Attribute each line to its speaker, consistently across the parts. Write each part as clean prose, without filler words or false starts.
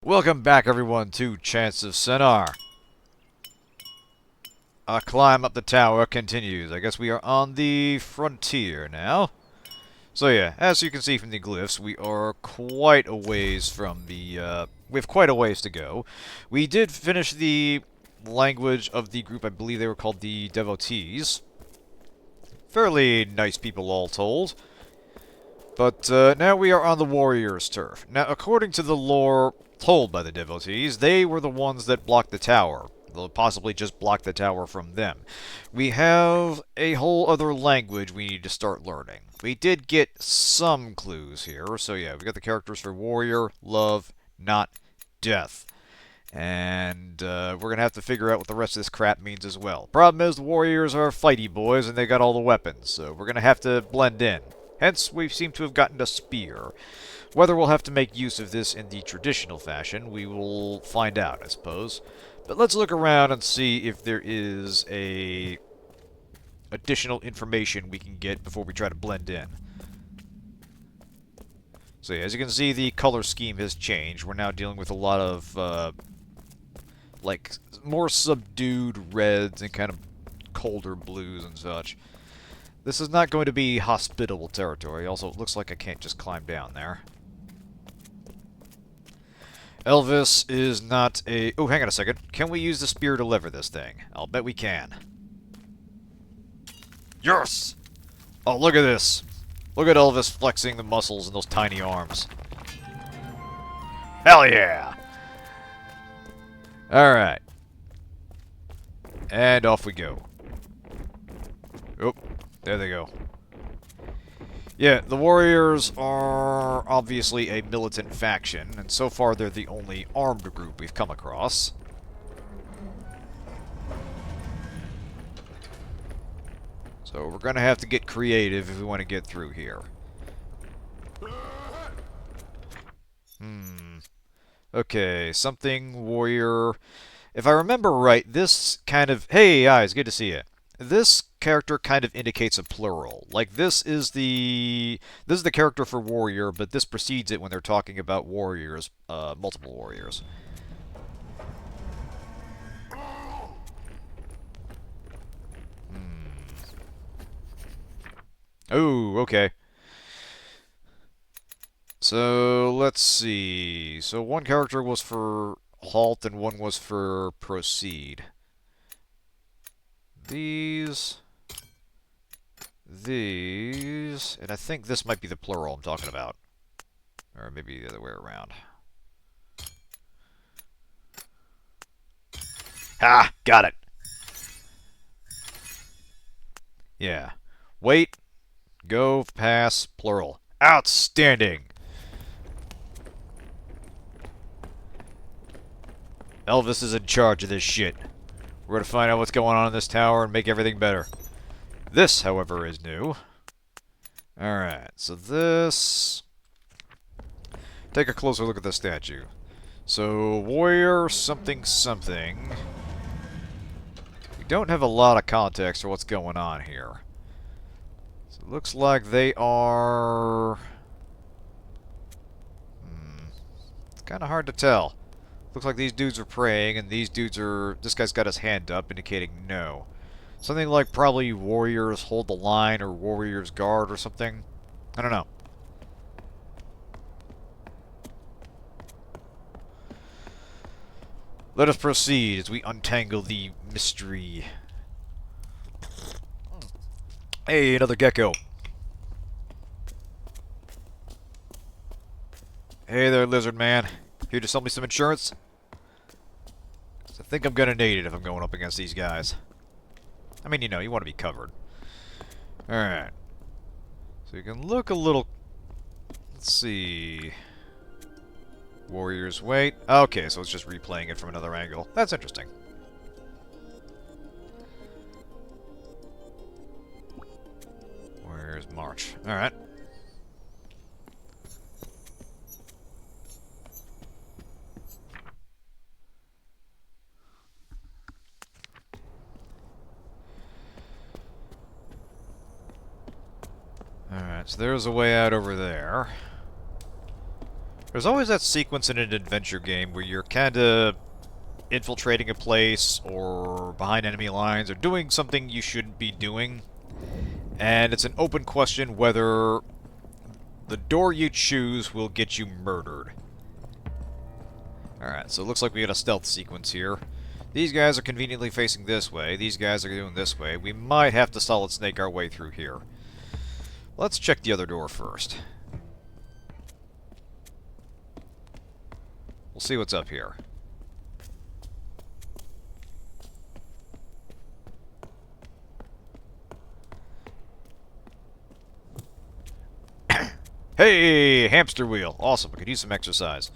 Speaker 1: Welcome back, everyone, to Chants of Sennaar. Our climb up the tower continues. I guess we are on the frontier now. So yeah, as you can see from the glyphs, we are quite a ways from the, we have quite a ways to go. We did finish the language of the group. I believe they were called the Devotees. Fairly nice people all told. But now we are on the warrior's turf. Now, according to the lore told by the Devotees, they were the ones that blocked the tower. They'll possibly just block the tower from them. We have a whole other language we need to start learning. We did get some clues here. So yeah, we got the characters for warrior, love, not death. And we're going to have to figure out what the rest of this crap means as well. Problem is, the warriors are fighty boys, and they got all the weapons, so we're going to have to blend in. Hence, we seem to have gotten a spear. Whether we'll have to make use of this in the traditional fashion, we will find out, I suppose. But let's look around and see if there is a additional information we can get before we try to blend in. So yeah, as you can see, the color scheme has changed. We're now dealing with a lot of, like, more subdued reds and kind of colder blues and such. This is not going to be hospitable territory. Also, it looks like I can't just climb down there. Elvis is not a... Oh, hang on a second. Can we use the spear to lever this thing? I'll bet we can. Yes! Oh, look at this. Look at Elvis flexing the muscles in those tiny arms. Hell yeah! Alright. And off we go. Oh, there they go. Yeah, the Warriors are obviously a militant faction, and so far they're the only armed group we've come across. So we're going to have to get creative if we want to get through here. Okay, something warrior. If I remember right, this kind of... Hey, guys, good to see you. This character kind of indicates a plural. Like, this is the character for warrior, but this precedes it when they're talking about warriors, multiple warriors. Oh, okay. So, let's see. So, one character was for halt and one was for proceed. These, and I think this might be the plural I'm talking about. Or maybe the other way around. Ha! Got it! Yeah. Wait, go, pass, plural. Outstanding! Elvis is in charge of this shit. We're gonna find out what's going on in this tower and make everything better. This, however, is new. Alright, so this... Take a closer look at the statue. So, warrior something something. We don't have a lot of context for what's going on here. So it looks like they are... It's kind of hard to tell. Looks like these dudes are praying, and these dudes are... This guy's got his hand up, indicating no. Something like probably warriors hold the line, or warriors guard, or something. I don't know. Let us proceed as we untangle the mystery. Hey, another gecko. Hey there, lizard man. Here to sell me some insurance? I think I'm gonna need it if I'm going up against these guys. I mean, you know, you want to be covered. Alright. So you can look a little... Let's see... Warriors wait. Okay, so it's just replaying it from another angle. That's interesting. Warriors march. Alright. Alright, so there's a way out over there. There's always that sequence in an adventure game where you're kind of infiltrating a place or behind enemy lines or doing something you shouldn't be doing. And it's an open question whether the door you choose will get you murdered. Alright, so it looks like we got a stealth sequence here. These guys are conveniently facing this way. These guys are doing this way. We might have to solid snake our way through here. Let's check the other door first. We'll see what's up here. Hey, hamster wheel. Awesome, I could use some exercise.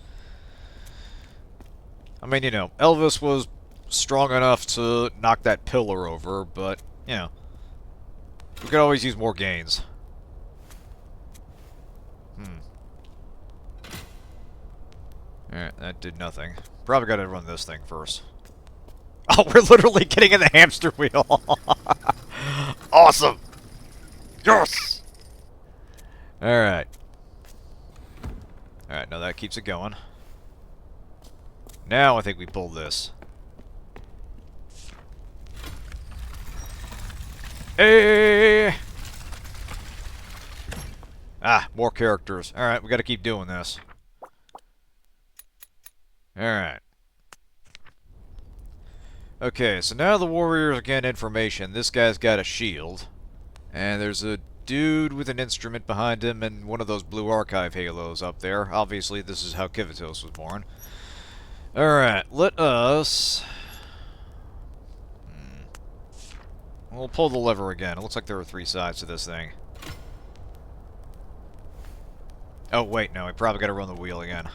Speaker 1: I mean, you know, Elvis was strong enough to knock that pillar over, but, you know, we could always use more gains. Alright, that did nothing. Probably gotta run this thing first. Oh, we're literally getting in the hamster wheel! Awesome! Yes! Alright. Alright, now that keeps it going. Now I think we pull this. Hey! Ah, more characters. Alright, we gotta keep doing this. Alright. Okay, so now the warriors are getting information. This guy's got a shield. And there's a dude with an instrument behind him and one of those blue archive halos up there. Obviously, this is how Kivitos was born. Alright, let us... We'll pull the lever again. It looks like there are 3 sides to this thing. Oh, wait, no, I probably gotta run the wheel again.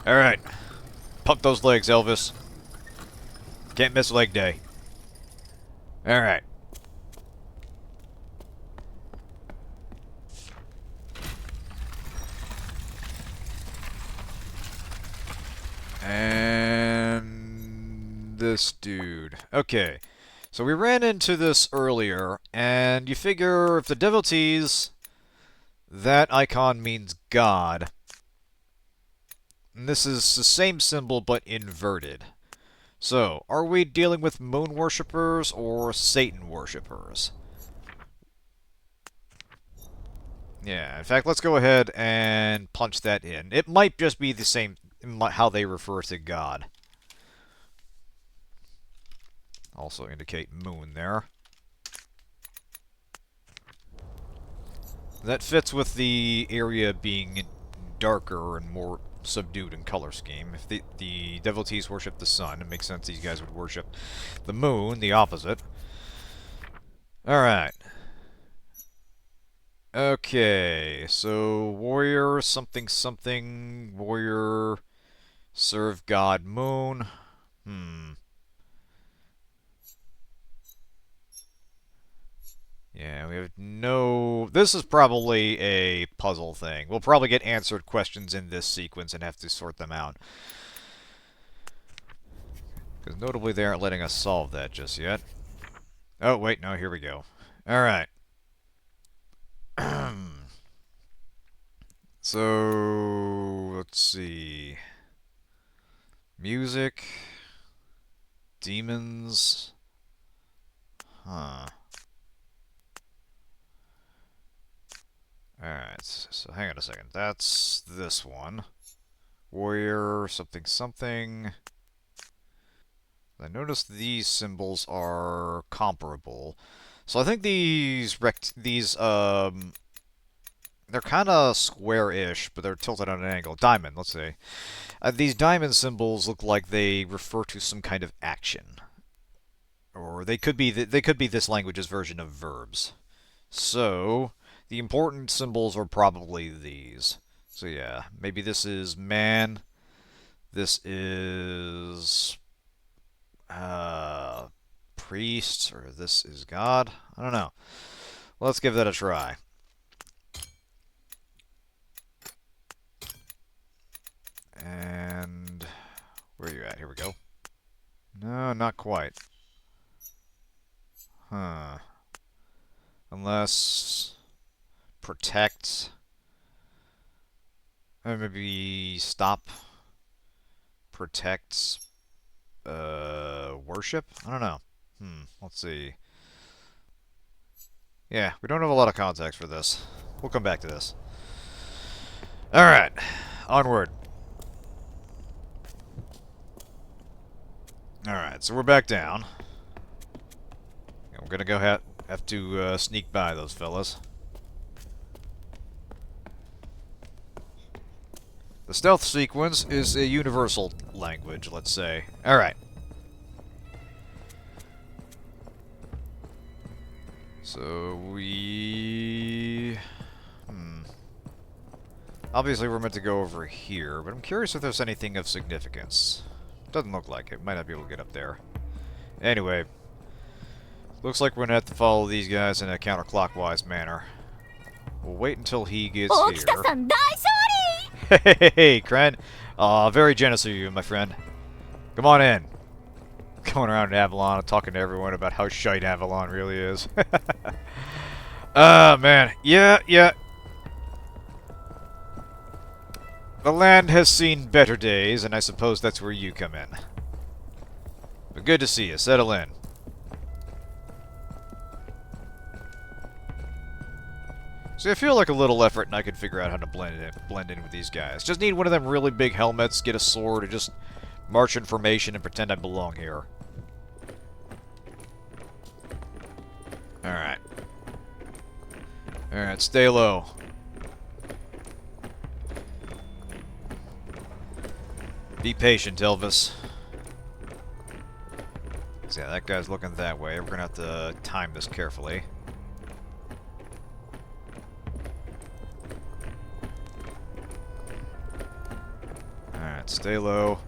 Speaker 1: Alright. Pump those legs, Elvis. Can't miss leg day. Alright. And this dude. Okay. So we ran into this earlier, and you figure if the devotees, that icon means God. And this is the same symbol but inverted. So, are we dealing with moon worshippers or Satan worshippers? Yeah, in fact, let's go ahead and punch that in. It might just be the same, how they refer to God. Also indicate moon there. That fits with the area being darker and more subdued in color scheme. If the devotees worship the sun, it makes sense these guys would worship the moon, the opposite. Alright. Okay, so warrior something something, warrior serve god moon. Yeah, we have no... This is probably a puzzle thing. We'll probably get answered questions in this sequence and have to sort them out. Because notably they aren't letting us solve that just yet. Oh, wait, no, here we go. Alright. So, let's see. Music. Demons. Huh. Alright, so hang on a second. That's this one. Warrior, something, something. I noticed these symbols are comparable. So I think they're kind of square-ish, but they're tilted at an angle. Diamond, let's say. These diamond symbols look like they refer to some kind of action. Or they could be this language's version of verbs. So, the important symbols are probably these. So yeah, maybe this is man. This is priest, or this is God. I don't know. Let's give that a try. And where are you at? Here we go. No, not quite. Huh. Unless protect. Maybe stop, protect, worship? I don't know. Let's see. Yeah, we don't have a lot of context for this. We'll come back to this. Alright, onward. Alright, so we're back down. And we're gonna go have to sneak by those fellas. The stealth sequence is a universal language, let's say. Alright. So we... Obviously we're meant to go over here, but I'm curious if there's anything of significance. Doesn't look like it. Might not be able to get up there. Anyway. Looks like we're gonna have to follow these guys in a counterclockwise manner. We'll wait until he gets here. Hey, Kren. Very generous of you, my friend. Come on in. Going around in Avalon and talking to everyone about how shite Avalon really is. Man. Yeah. The land has seen better days, and I suppose that's where you come in. But good to see you. Settle in. See, I feel like a little effort and I could figure out how to blend in with these guys. Just need one of them really big helmets, get a sword, and just march in formation and pretend I belong here. Alright. Alright, stay low. Be patient, Elvis. So yeah, that guy's looking that way. We're gonna have to time this carefully. Alright, stay low.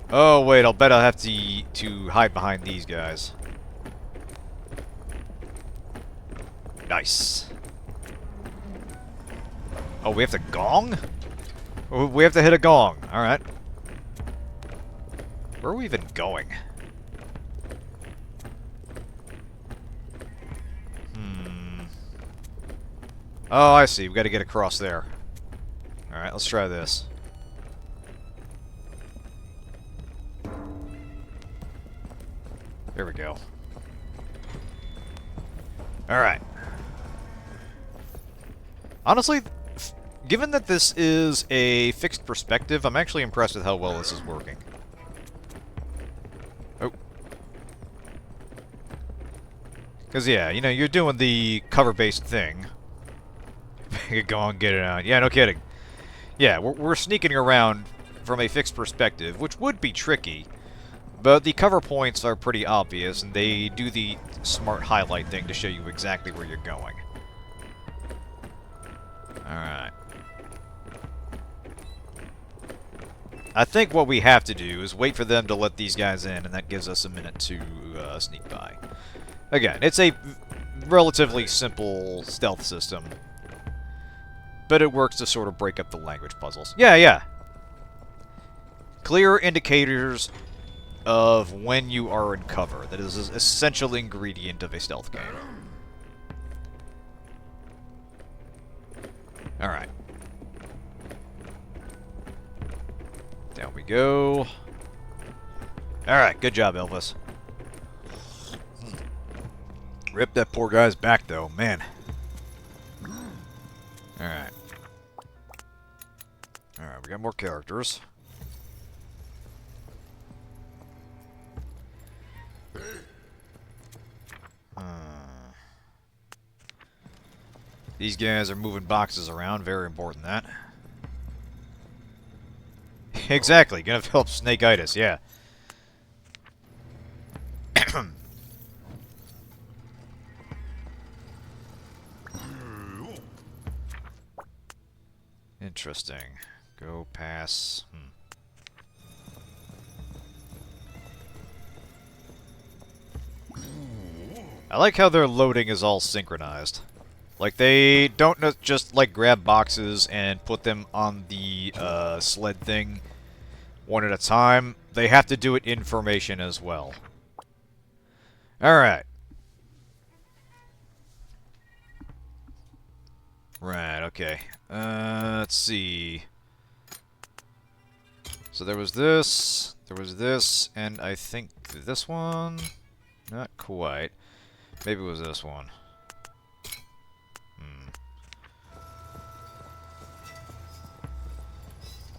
Speaker 1: Oh, wait, I'll bet I'll have to hide behind these guys. Nice. Oh, we have to gong? Oh, we have to hit a gong. Alright. Where are we even going? Oh, I see. We got to get across there. Alright, let's try this. There we go. Alright. Honestly, given that this is a fixed perspective, I'm actually impressed with how well this is working. Oh. Because, yeah, you know, you're doing the cover-based thing. Go on, get it out. Yeah, no kidding. Yeah, we're sneaking around from a fixed perspective, which would be tricky, but the cover points are pretty obvious, and they do the smart highlight thing to show you exactly where you're going. Alright. I think what we have to do is wait for them to let these guys in, and that gives us a minute to sneak by. Again, it's a relatively simple stealth system, but it works to sort of break up the language puzzles. Yeah. Clear indicators of when you are in cover. That is an essential ingredient of a stealth game. Alright. Down we go. Alright, good job, Elvis. Rip that poor guy's back, though. Man. Alright. Alright, we got more characters. These guys are moving boxes around. Very important, that. Exactly. Gonna develop snakeitis, yeah. Interesting. Go pass. I like how their loading is all synchronized. Like, they don't just, like, grab boxes and put them on the sled thing one at a time. They have to do it in formation as well. Alright. Right, okay. Let's see. So there was this, and I think this one? Not quite. Maybe it was this one.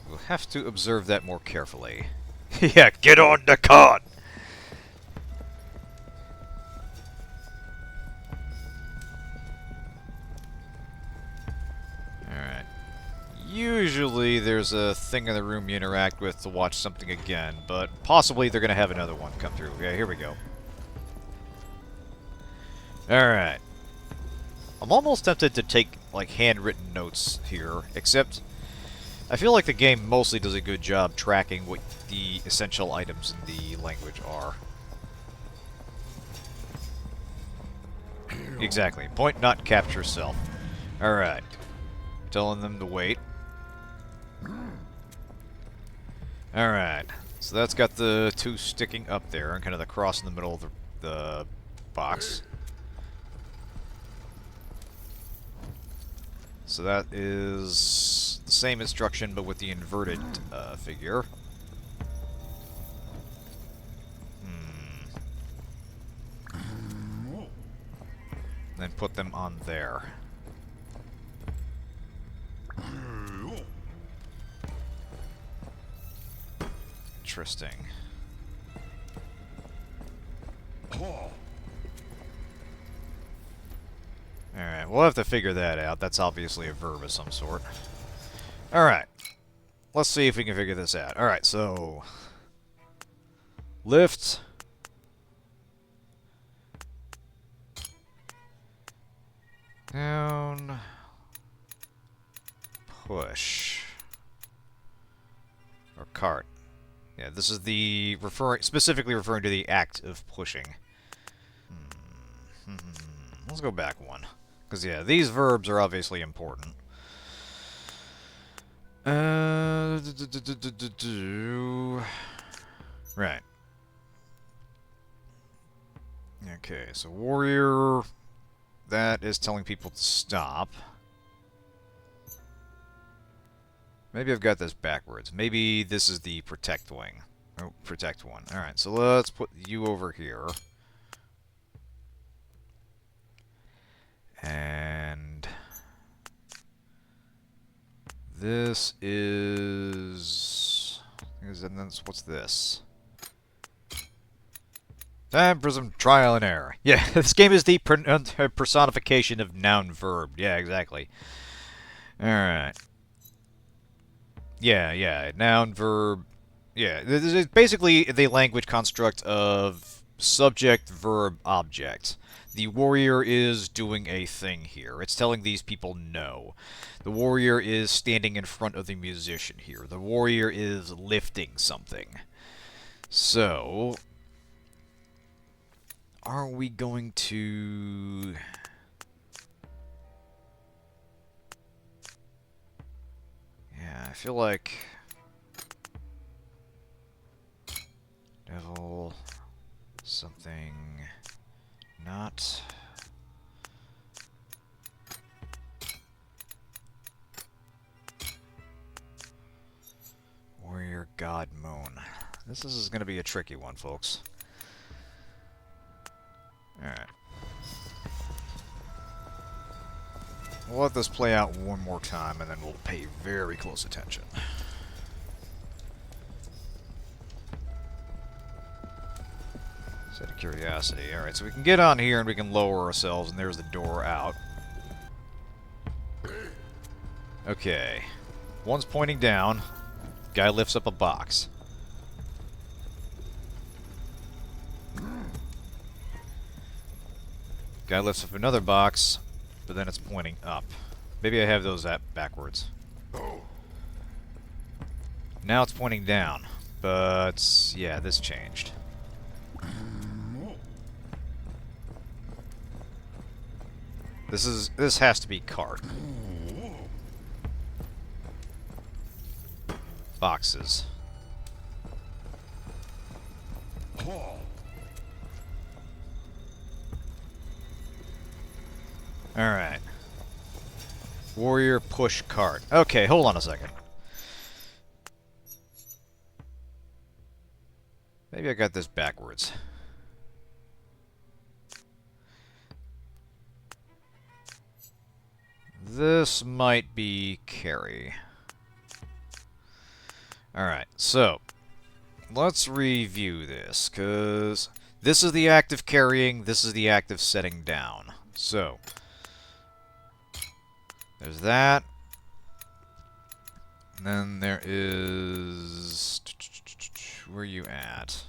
Speaker 1: We'll have to observe that more carefully. Yeah, get on the cart! Alright. Usually there's a thing in the room you interact with to watch something again, but possibly they're going to have another one come through. Yeah, here we go. Alright. I'm almost tempted to take, like, handwritten notes here, except I feel like the game mostly does a good job tracking what the essential items in the language are. Exactly. Point, not capture self. Alright. Telling them to wait. Alright. So that's got the two sticking up there, and kind of the cross in the middle of the box. So that is the same instruction, but with the inverted figure. Then put them on there. Interesting. Alright, we'll have to figure that out. That's obviously a verb of some sort. Alright. Let's see if we can figure this out. Alright, so... lift... down... push... or cart. Yeah, this is the specifically referring to the act of pushing. Let's go back one. Because, yeah, these verbs are obviously important. Right. Okay, so warrior... that is telling people to stop. Maybe I've got this backwards. Maybe this is the protect wing. Oh, protect one. Alright, so let's put you over here. And... this is... and then what's this? Time for some trial and error. Yeah, this game is the personification of noun-verb. Yeah, exactly. Alright. Yeah, noun, verb. Yeah, this is basically the language construct of subject, verb, object. The warrior is doing a thing here. It's telling these people no. The warrior is standing in front of the musician here. The warrior is lifting something. So... are we going to... yeah, I feel like... devil... something... not... warrior, god, moon. This is going to be a tricky one, folks. Alright. We'll let this play out one more time, and then we'll pay very close attention. Just out of curiosity. Alright, so we can get on here and we can lower ourselves, and there's the door out. Okay. One's pointing down. Guy lifts up a box. Guy lifts up another box, but then it's pointing up. Maybe I have those backwards. Now it's pointing down, but yeah, this changed. This has to be cart. Boxes. Alright. Warrior push cart. Okay, hold on a second. Maybe I got this backwards. This might be carry. Alright, so let's review this, because this is the act of carrying, this is the act of setting down. So, there's that. And then there is... Where are you at?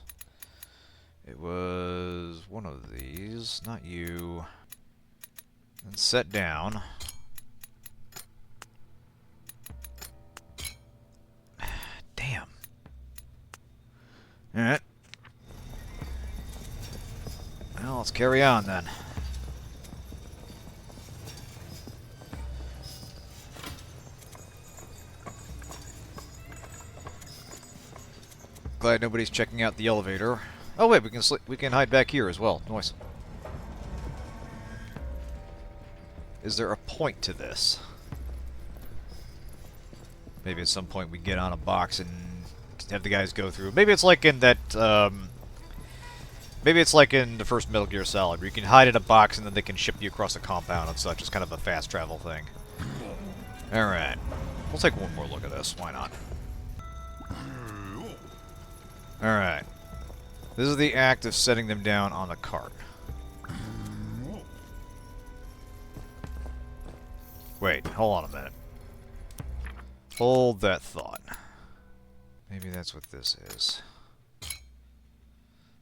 Speaker 1: It was one of these, not you. And set down. Damn. Alright. Well, let's carry on then. Glad nobody's checking out the elevator. Oh wait, we can hide back here as well. Nice. Is there a point to this? Maybe at some point we get on a box and have the guys go through. Maybe it's like in that, maybe it's like in the first Metal Gear Solid, where you can hide in a box and then they can ship you across a compound and such. It's kind of a fast travel thing. Alright. We'll take one more look at this. Why not? Alright. This is the act of setting them down on the cart. Wait, hold on a minute. Hold that thought. Maybe that's what this is.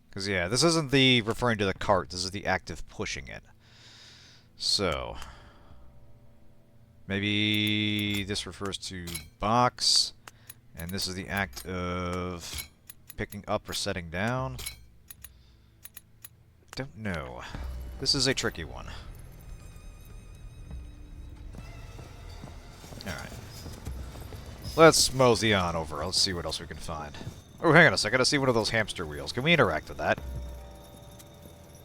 Speaker 1: Because, yeah, this isn't the referring to the cart. This is the act of pushing it. So, maybe this refers to box, and this is the act of picking up or setting down. Don't know. This is a tricky one. Alright. Let's mosey on over. Let's see what else we can find. Oh, hang on a second. I see one of those hamster wheels. Can we interact with that?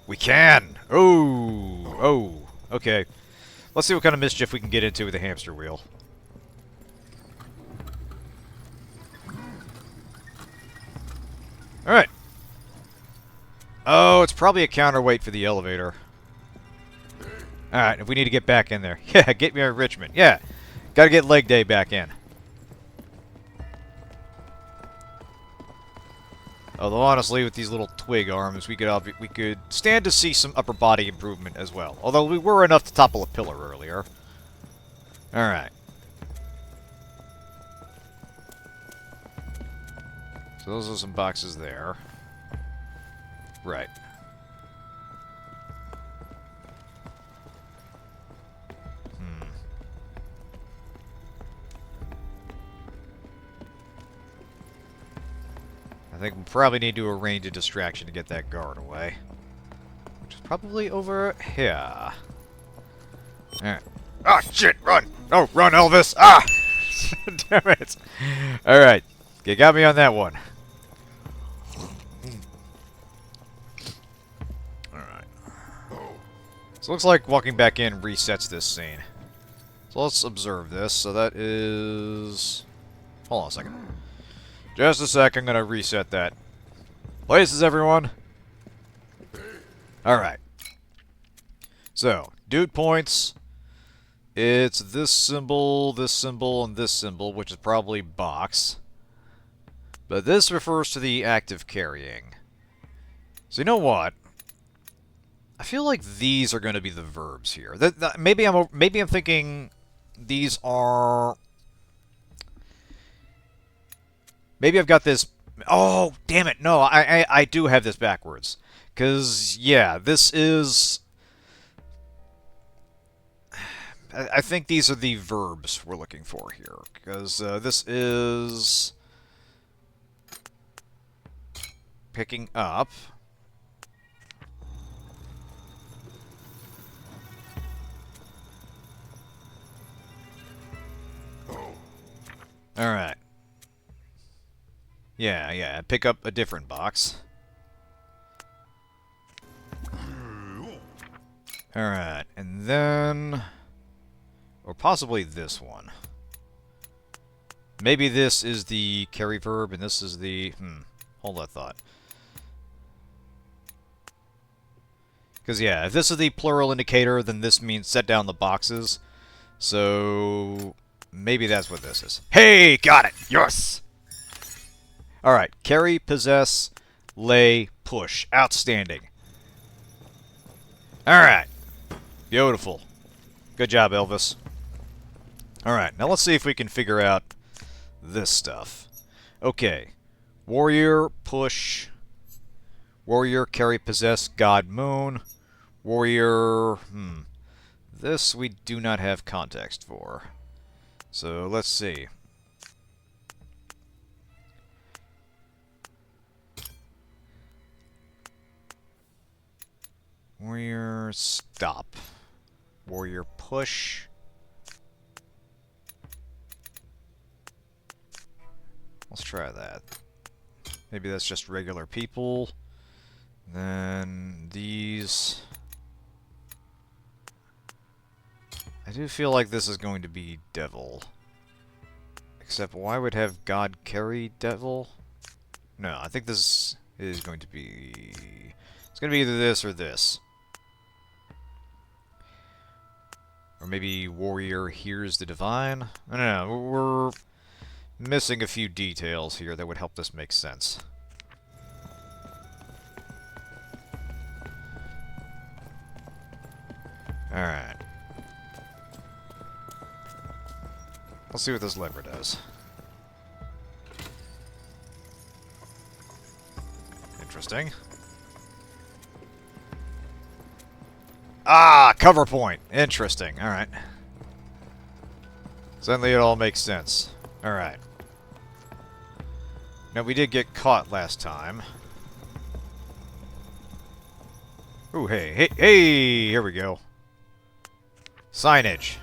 Speaker 1: We can! Oh! Oh! Okay. Let's see what kind of mischief we can get into with the hamster wheel. Alright. Oh, it's probably a counterweight for the elevator. Alright, if we need to get back in there. Yeah, get me a Richmond. Yeah. Gotta get leg day back in. Although honestly, with these little twig arms, we could stand to see some upper body improvement as well. Although we were enough to topple a pillar earlier. Alright. So those are some boxes there. Right. I think we'll probably need to arrange a distraction to get that guard away. Which is probably over here. Alright. Ah, shit! Run! Oh, run, Elvis! Ah! Damn it! Alright. You got me on that one. Alright. So it looks like walking back in resets this scene. So let's observe this. So that is... Hold on a second. Just a sec, I'm gonna reset that. Places, everyone! Alright. So, dude points. It's this symbol, and this symbol, which is probably box. But this refers to the act of carrying. So you know what? I feel like these are going to be the verbs here. Maybe I'm thinking these are... Maybe I've got this... Oh, damn it. No, I do have this backwards. Because, yeah, this is... I think these are the verbs we're looking for here. Because this is... picking up. Alright. Yeah, pick up a different box. Alright, and then... Or possibly this one. Maybe this is the carry verb and this is the... hold that thought. Because, yeah, if this is the plural indicator, then this means set down the boxes. So, maybe that's what this is. Hey, got it! Yes! Alright, carry, possess, lay, push. Outstanding. Alright. Beautiful. Good job, Elvis. Alright, now let's see if we can figure out this stuff. Okay. Warrior, push. Warrior, carry, possess, god, moon. Warrior, this we do not have context for. So, let's see. Warrior, stop. Warrior, push. Let's try that. Maybe that's just regular people. Then these... I do feel like this is going to be devil. Except why would have God carry devil? No, I think this is going to be... It's going to be either this or this. Or maybe warrior hears the divine? I don't know, we're missing a few details here that would help this make sense. Alright. Let's see what this lever does. Interesting. Ah, cover point. Interesting. Alright. Suddenly it all makes sense. Alright. Now, we did get caught last time. Ooh, hey. Here we go. Signage.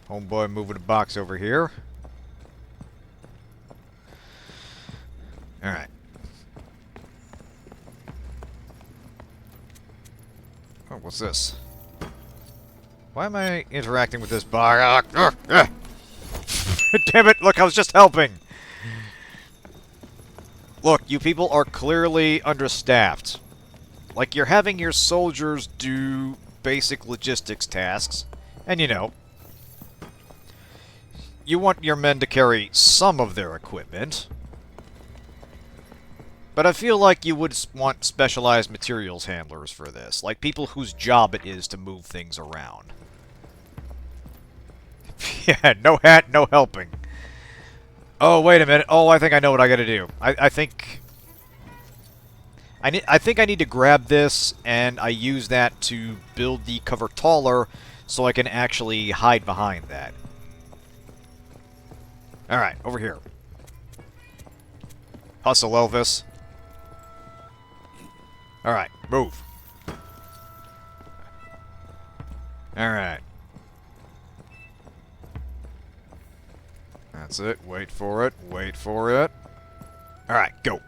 Speaker 1: Homeboy moving a box over here. Alright. Oh, what's this? Why am I interacting with this box? Damn it! Look, I was just helping! Look, you people are clearly understaffed. Like, you're having your soldiers do basic logistics tasks, and you know, you want your men to carry some of their equipment. But I feel like you would want specialized materials handlers for this. Like people whose job it is to move things around. Yeah, no hat, no helping. Oh, wait a minute. Oh, I think I know what I gotta do. I think I need to grab this, and I use that to build the cover taller so I can actually hide behind that. Alright, over here. Hustle, Elvis. Alright, move. Alright. That's it. Wait for it. Wait for it. Alright, go.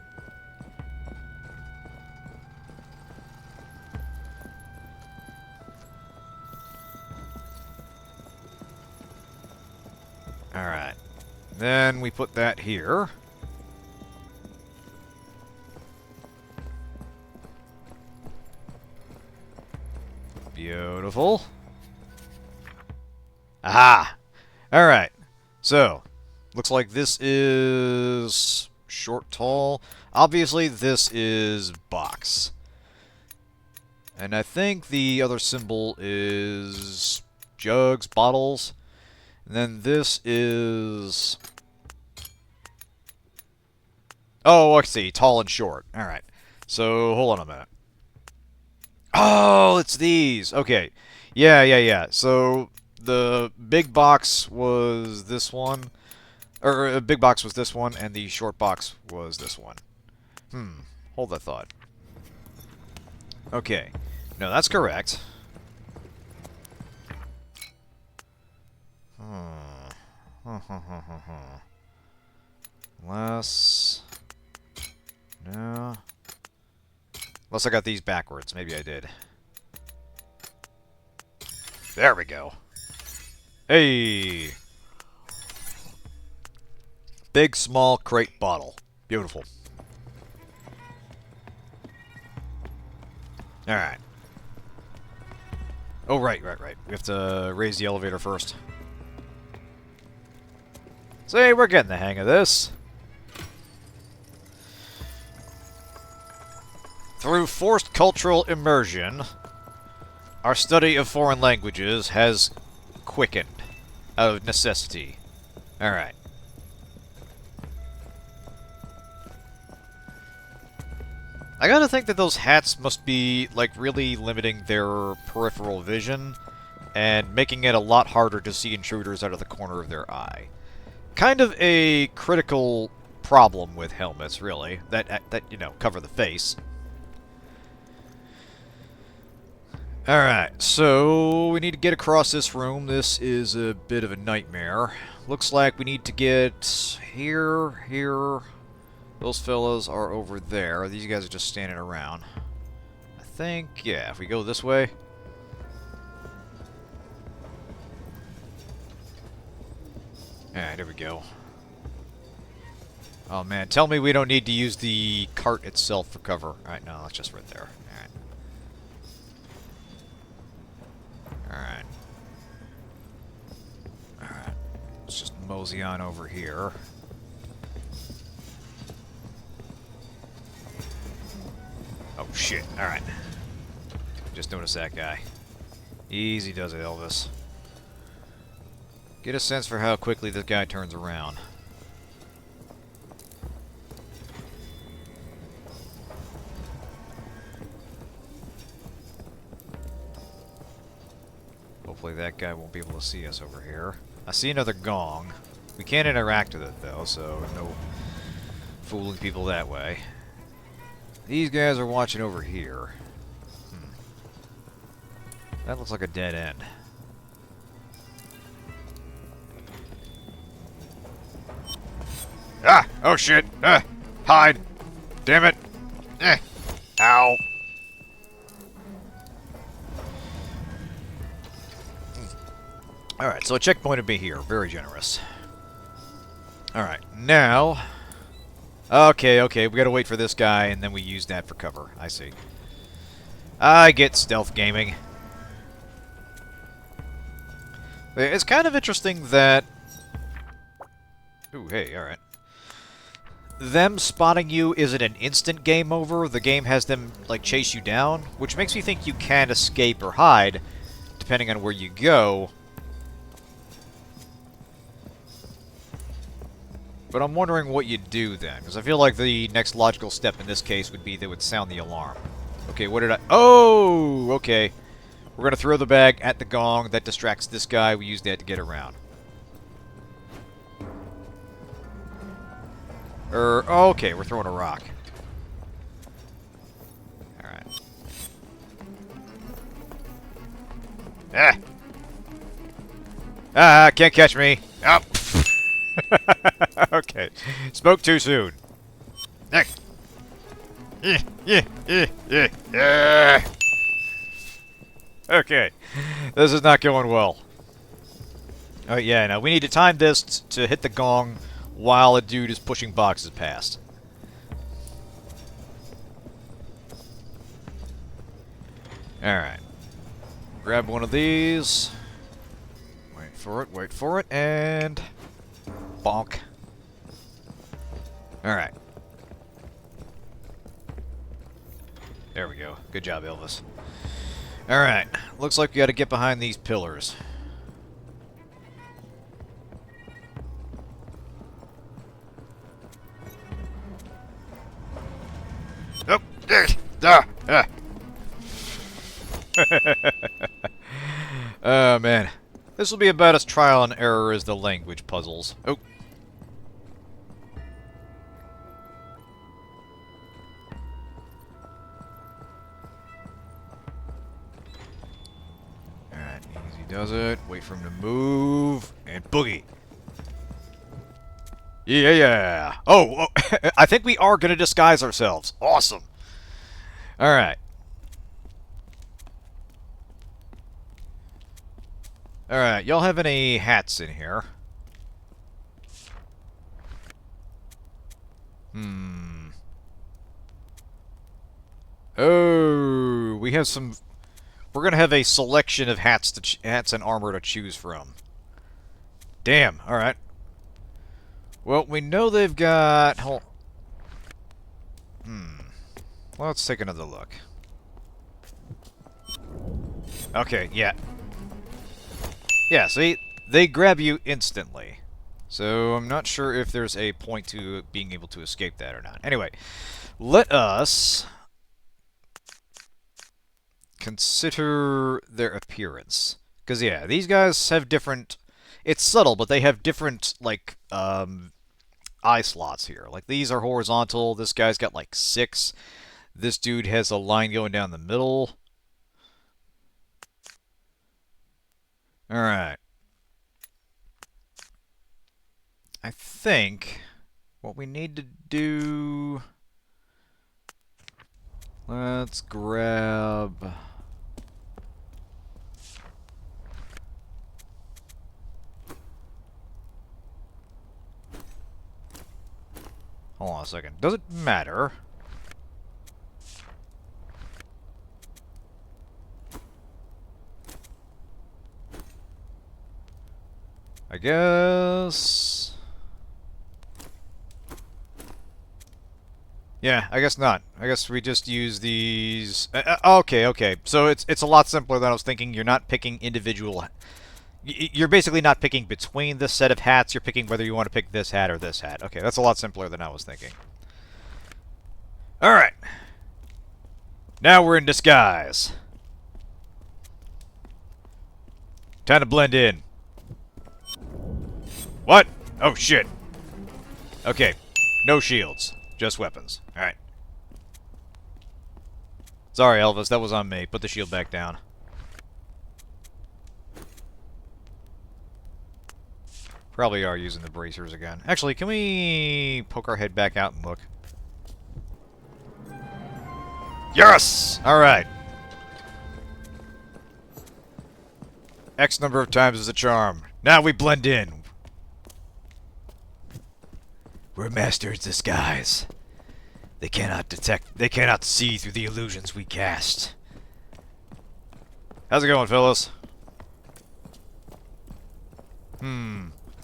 Speaker 1: Alright. Then we put that here. Beautiful. Aha! Alright. So, looks like this is short, tall. Obviously, this is box. And I think the other symbol is jugs, bottles. And then this is... Oh, I see. Tall and short. Alright. So, hold on a minute. Oh, it's these. Okay. Yeah. So, the big box was this one. Or, a big box was this one, and the short box was this one. Hold that thought. Okay. No, that's correct. Less... No... Unless I got these backwards. Maybe I did. There we go. Hey! Big, small, crate, bottle. Beautiful. Alright. Oh, right. We have to raise the elevator first. See, we're getting the hang of this. Through forced cultural immersion, our study of foreign languages has quickened out of necessity. Alright. I gotta think that those hats must be, like, really limiting their peripheral vision and making it a lot harder to see intruders out of the corner of their eye. Kind of a critical problem with helmets, really, that you know, cover the face. Alright, so we need to get across this room. This is a bit of a nightmare. Looks like we need to get here. Those fellas are over there. These guys are just standing around. I think, yeah, if we go this way. Alright, there we go. Oh man, tell me we don't need to use the cart itself for cover. Alright, no, that's just right there. Alright. Alright. Let's just mosey on over here. Oh, shit. Alright. Just noticed that guy. Easy does it, Elvis. Get a sense for how quickly this guy turns around. Hopefully that guy won't be able to see us over here. I see another gong. We can't interact with it, though, so no fooling people that way. These guys are watching over here. That looks like a dead end. Ah! Oh shit! Ah! Hide! Damn it! Eh! Ow! Alright, so a checkpoint would be here. Very generous. Alright, now... Okay, we gotta wait for this guy, and then we use that for cover. I see. I get stealth gaming. It's kind of interesting that... Ooh, hey, alright. Them spotting you isn't an instant game over. The game has them, like, chase you down, which makes me think you can escape or hide, depending on where you go. But I'm wondering what you'd do then, because I feel like the next logical step in this case would be they would sound the alarm. Okay, what did I... Oh! Okay. We're gonna throw the bag at the gong. That distracts this guy. We use that to get around. Okay, we're throwing a rock. Alright. Ah! Ah, can't catch me. Oh! Okay. Spoke too soon. Okay. This is not going well. Oh, yeah, now we need to time this to hit the gong while a dude is pushing boxes past. Alright. Grab one of these. Wait for it, and... bonk. Alright. There we go. Good job, Elvis. Alright. Looks like we gotta get behind these pillars. Oh! Oh, man. This will be about as trial and error as the language puzzles. Oh. Alright, easy does it. Wait for him to move. And boogie. Yeah. Oh, I think we are going to disguise ourselves. Awesome. Alright. Alright, y'all have any hats in here? Hmm. Oh, we have some... We're gonna have a selection of hats and armor to choose from. Damn, alright. Well, we know they've got... Well, let's take another look. Okay, yeah. Yeah, see? They grab you instantly. So, I'm not sure if there's a point to being able to escape that or not. Anyway, let us consider their appearance. Because, yeah, these guys have different... It's subtle, but they have different, like, eye slots here. Like, these are horizontal. This guy's got, like, 6. This dude has a line going down the middle. Alright. I think what we need to do... Let's grab... Hold on a second. Does it matter? I guess... Yeah, I guess not. I guess we just use these... okay, okay. So it's a lot simpler than I was thinking. You're not picking individual... You're basically not picking between this set of hats. You're picking whether you want to pick this hat or this hat. Okay, that's a lot simpler than I was thinking. Alright. Now we're in disguise. Time to blend in. What? Oh, shit. Okay. No shields. Just weapons. Alright. Sorry, Elvis. That was on me. Put the shield back down. Probably are using the bracers again. Actually, can we poke our head back out and look? Yes! Alright. X number of times is a charm. Now we blend in. We're masters of disguise. They cannot see through the illusions we cast. How's it going, fellas?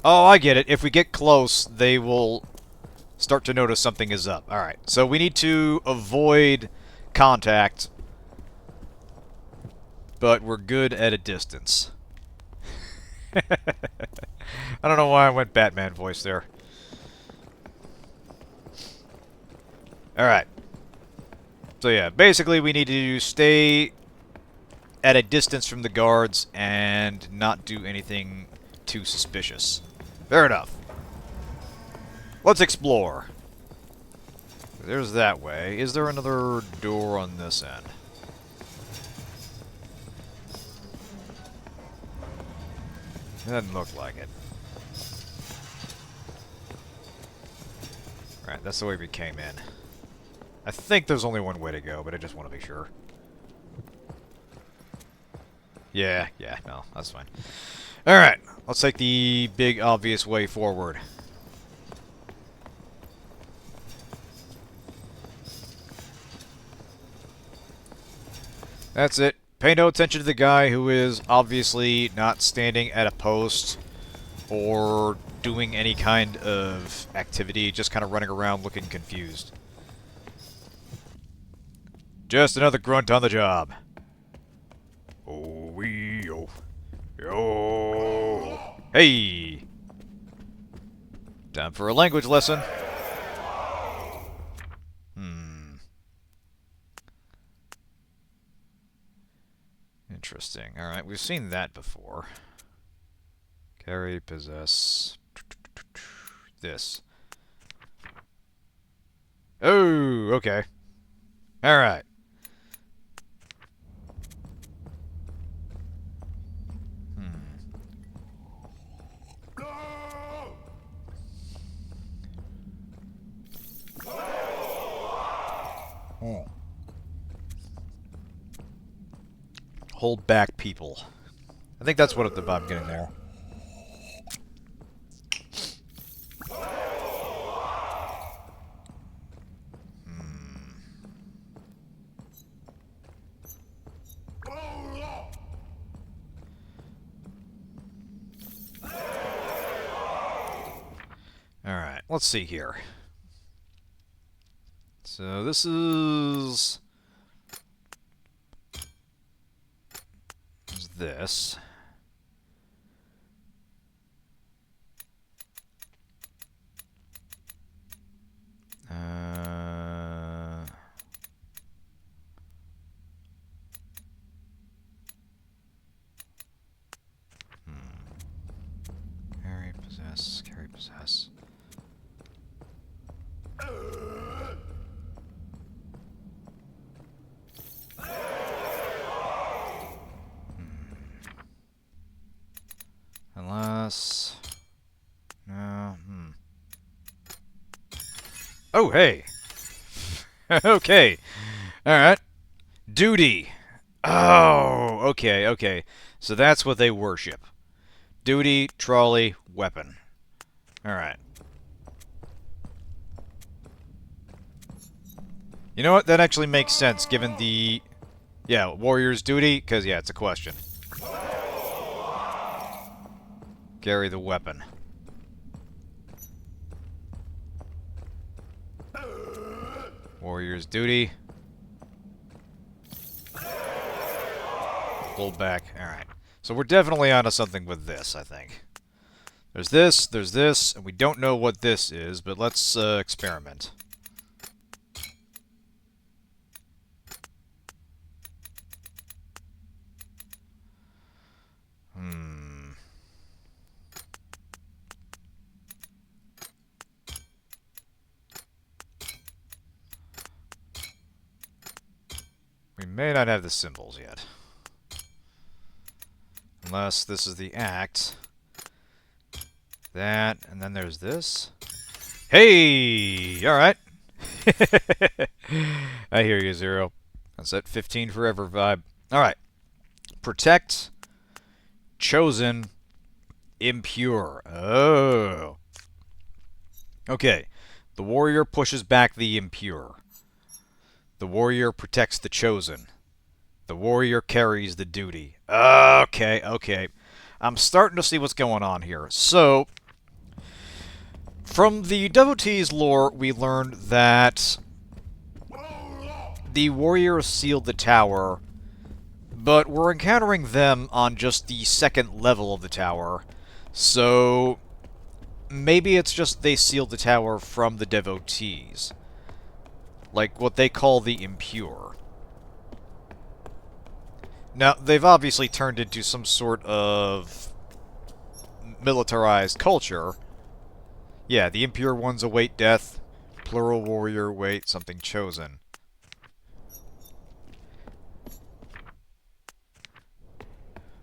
Speaker 1: Oh, I get it. If we get close, they will start to notice something is up. Alright, so we need to avoid contact, but we're good at a distance. I don't know why I went Batman voice there. Alright. So yeah, basically we need to stay at a distance from the guards and not do anything too suspicious. Fair enough. Let's explore. There's that way. Is there another door on this end? It doesn't look like it. Alright, that's the way we came in. I think there's only one way to go, but I just want to be sure. Yeah, no, that's fine. Alright, let's take the big obvious way forward. That's it. Pay no attention to the guy who is obviously not standing at a post or doing any kind of activity, just kind of running around looking confused. Just another grunt on the job. Oh, wee, oh. Yo. Hey! Time for a language lesson. Interesting. Alright, we've seen that before. Carry, possess... This. Oh, okay. Alright. Hold back people. I think that's what I'm getting there. Alright, let's see here. So this is this. Carry, possess, carry, possess. Unless... No, Oh, hey! Okay. Alright. Duty. Oh, okay, okay. So that's what they worship. Duty, trolley, weapon. Alright. You know what? That actually makes sense, given the... Yeah, warrior's duty, because, yeah, it's a question. Carry the weapon. Warrior's duty. Pull back. Alright. So we're definitely onto something with this, I think. There's this, and we don't know what this is, but let's experiment. We may not have the symbols yet. Unless this is the act. That, and then there's this. Hey! Alright. I hear you, Zero. That's that 15 forever vibe. Alright. Protect. Chosen. Impure. Oh. Okay. The warrior pushes back the impure. The warrior protects the chosen. The warrior carries the duty. Okay, okay. I'm starting to see what's going on here. So, from the Devotees lore, we learned that the warriors sealed the tower, but we're encountering them on just the second level of the tower. So, maybe it's just they sealed the tower from the Devotees. Like what they call the impure. Now, they've obviously turned into some sort of militarized culture. Yeah, the impure ones await death. Plural warrior await something chosen.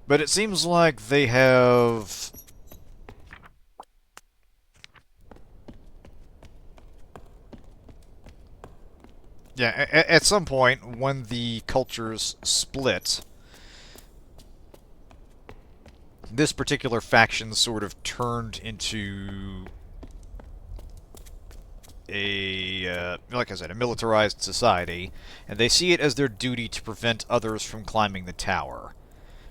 Speaker 1: But it seems like they have... Yeah, at some point, when the cultures split, this particular faction sort of turned into a, like I said, a militarized society, and they see it as their duty to prevent others from climbing the tower.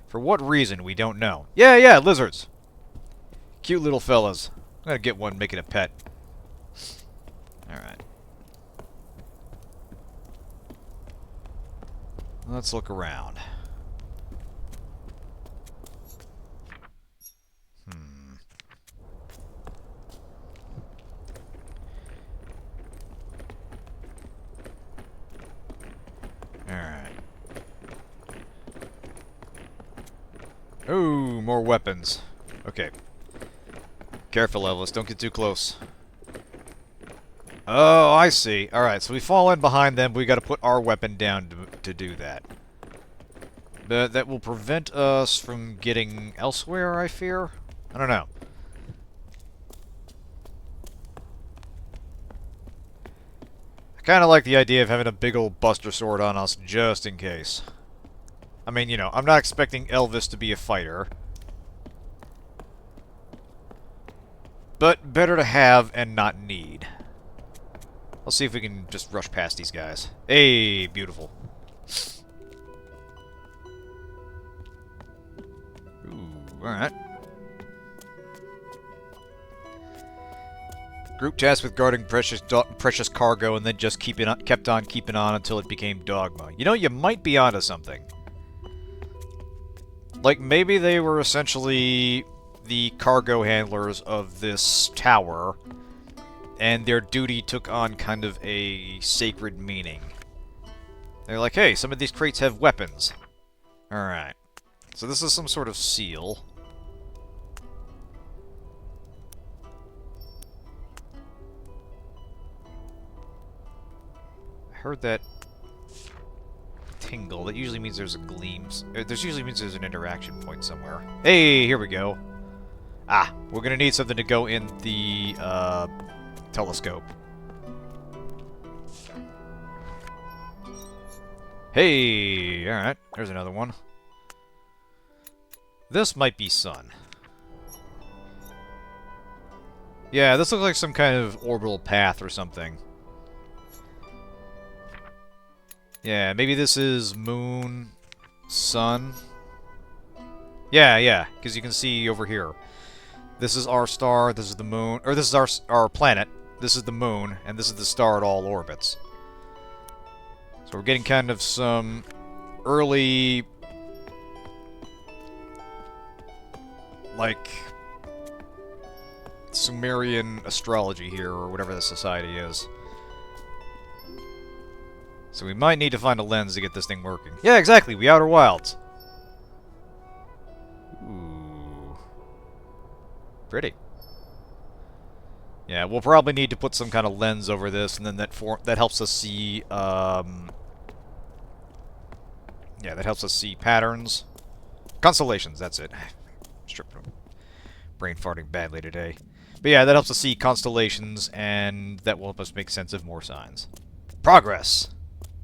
Speaker 1: For what reason, we don't know. Yeah, yeah, lizards! Cute little fellas. I'm gonna get one, make it a pet. Alright. Let's look around. Alright. Ooh, more weapons. Okay. Careful, Levelus. Don't get too close. Oh, I see. Alright, so we fall in behind them. We gotta put our weapon down to do that. But that will prevent us from getting elsewhere, I fear? I don't know. I kinda like the idea of having a big old buster sword on us, just in case. I mean, you know, I'm not expecting Elvis to be a fighter. But better to have and not need. Let's see if we can just rush past these guys. Hey, beautiful. Ooh, alright. Group tasked with guarding precious cargo and then just kept on keeping on until it became dogma. You know, you might be onto something. Like, maybe they were essentially the cargo handlers of this tower, and their duty took on kind of a sacred meaning. They're like, hey, some of these crates have weapons. Alright. So this is some sort of seal. I heard that tingle. That usually means there's a gleam. There's usually means there's an interaction point somewhere. Hey, here we go. Ah, we're gonna need something to go in the, telescope. Hey, alright. There's another one. This might be sun. Yeah, this looks like some kind of orbital path or something. Yeah, maybe this is moon, sun. Yeah, because you can see over here. This is our star, this is the moon, or this is our planet, this is the moon, and this is the star at all orbits. So we're getting kind of some early, like, Sumerian astrology here, or whatever the society is. So we might need to find a lens to get this thing working. Yeah, exactly, we Outer Wilds. Ooh. Pretty. Yeah, we'll probably need to put some kind of lens over this, and then that helps us see, yeah, that helps us see patterns. Constellations, that's it. Brain farting badly today. But yeah, that helps us see constellations, and that will help us make sense of more signs. Progress!